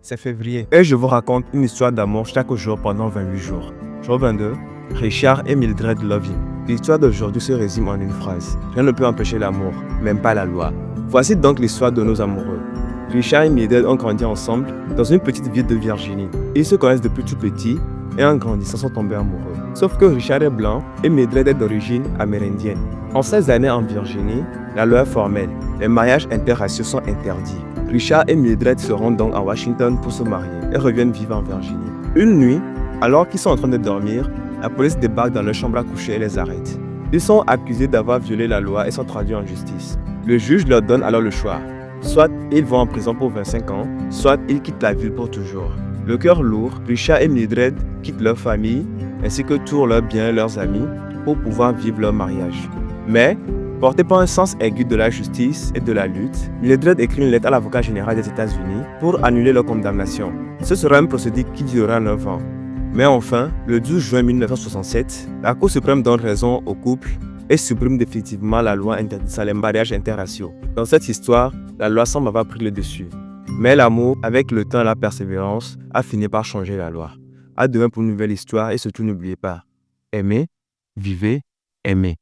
c'est février et je vous raconte une histoire d'amour chaque jour pendant 28 jours. Jour 22, Richard et Mildred Loving. L'histoire d'aujourd'hui se résume en une phrase. Rien ne peut empêcher l'amour, même pas la loi. Voici donc l'histoire de nos amoureux. Richard et Mildred ont grandi ensemble dans une petite ville de Virginie. Ils se connaissent depuis tout petit et en grandissant sont tombés amoureux. Sauf que Richard est blanc et Mildred est d'origine amérindienne. En 16 années en Virginie, la loi est formelle. Les mariages interraciaux sont interdits. Richard et Mildred se rendent donc à Washington pour se marier et reviennent vivre en Virginie. Une nuit, alors qu'ils sont en train de dormir, la police débarque dans leur chambre à coucher et les arrête. Ils sont accusés d'avoir violé la loi et sont traduits en justice. Le juge leur donne alors le choix. Soit ils vont en prison pour 25 ans, soit ils quittent la ville pour toujours. Le cœur lourd, Richard et Mildred quittent leur famille, ainsi que tous leurs biens et leurs amis, pour pouvoir vivre leur mariage. Mais, porté par un sens aigu de la justice et de la lutte, Mildred écrit une lettre à l'avocat général des États-Unis pour annuler leur condamnation. Ce sera un procédé qui durera 9 ans. Mais enfin, le 12 juin 1967, la Cour suprême donne raison au couple et supprime définitivement la loi interdisant les mariages interraciaux. Dans cette histoire, la loi semble avoir pris le dessus. Mais l'amour, avec le temps et la persévérance, a fini par changer la loi. À demain pour une nouvelle histoire et surtout n'oubliez pas, aimez, vivez, aimez.